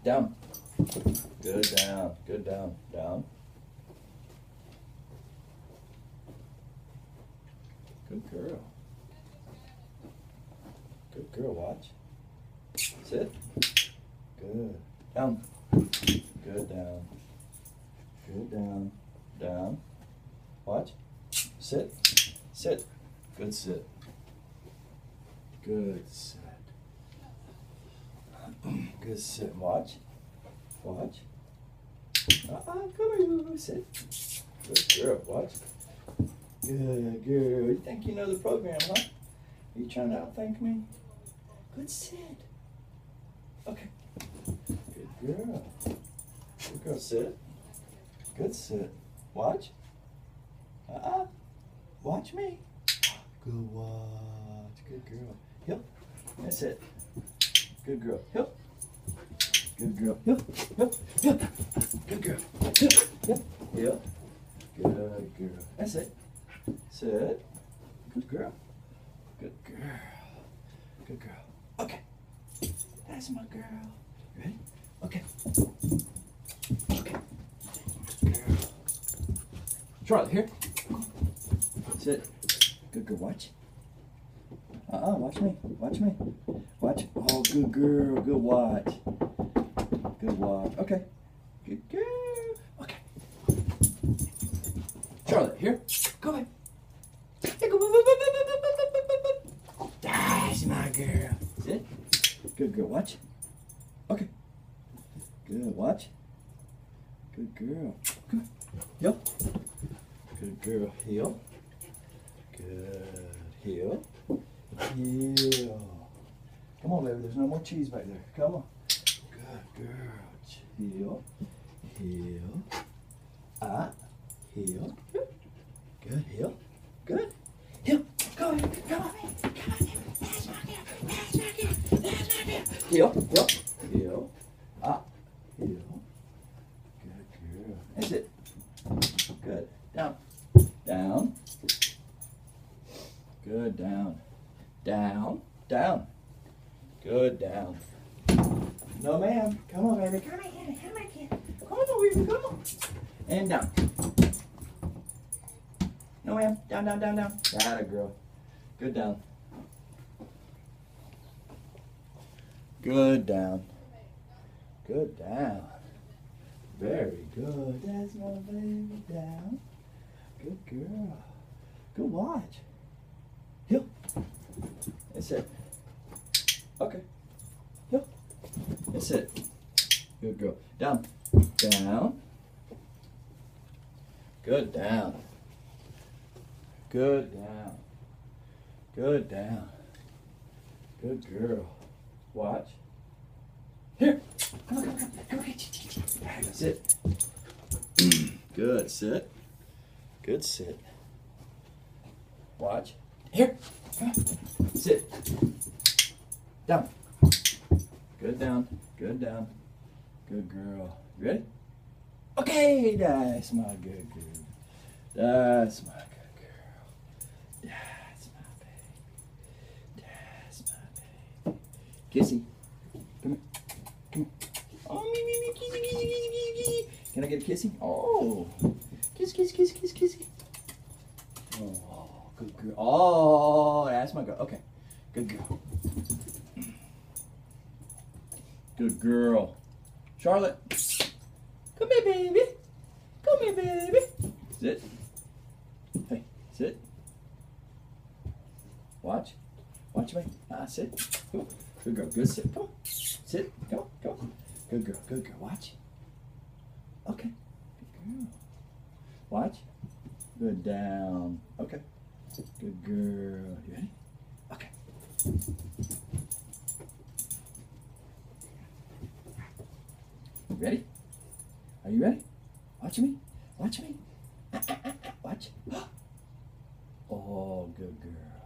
Down. Good down. Good down. Down. Good girl. Good girl, watch. Sit. Good. Down. Good down. Good down. Down. Watch. Sit. Sit. Good sit. Good sit. Good sit. Watch. Watch. Come here. Sit. Good girl. Watch. Good girl. You think you know the program, huh? Are you trying to outthink me? Good sit. Okay. Good girl. Good girl. Sit. Good sit. Watch. Watch me. Good watch. Good girl. Yep. That's it. Good girl. Yep. Good girl. Yep. Yep. Yep. Good girl. Yep. Yep. Yep. Good girl. That's it. Sit. Good girl. Good girl. Good girl. Okay. That's my girl. Ready? Okay. Okay. Good girl. Charlotte, here. Sit. Good girl. Watch. Watch me. Watch me. Watch. Oh, good girl. Good watch. Good watch. Okay. Good girl. Okay. Charlotte, here. Go ahead. That's my girl. Sit. Good girl. Watch. Okay. Good. Watch. Good girl. Come on. Yep. Good girl. Heel. Good. Heel. Heel. Come on, baby. There's no more cheese back there. Come on. Good girl. Heel. Heel. Heel. Good. Heel. Good. Heel. Go ahead. Come on. Come on. That's my girl. That's my girl. That's my girl. Heel. Heel. Heel. Heel. Good girl. That's it. Good. Down. Down. Good. Down. Down. Down. Good. Down. No, ma'am. Come on, baby. Come on, kid. Come on, kid. Come on, baby. Come on. And down. No, ma'am. Down, down, down, down. Atta girl. Good down. Good down. Good down. Very good. That's my baby. Down. Good girl. Good watch. Heel. That's it. Okay. Heel. That's it. Good girl. Down. Down. Good down. Good down. Good down. Good girl. Watch. Here. Come on, come on, come on. That's it. Good. Sit. Good sit. Watch. Here. Sit. Down. Good down. Good down. Good girl. Ready? Okay, that's my good girl. That's my good girl. That's my baby. That's my baby. Kissy. Come here. Come here. Oh, me, kissy, kissy, kissy, kissy. Can I get a kissy? Oh. Kiss, kiss, kiss, kiss, kissy. Oh, good girl. Oh, that's my girl. Okay. Good girl. Good girl. Charlotte. Come here, baby. Come here, baby. Sit. Hey, sit. Watch. Watch me. Sit. Come on. Good girl. Good sit. Come on. Sit. Come on. Come on. Good girl. Good girl. Watch. Okay. Good girl. Watch. Good down. Okay. Good girl. You ready? Okay. Ready? Are you ready? Watch me. Watch me. Watch. Oh, good girl.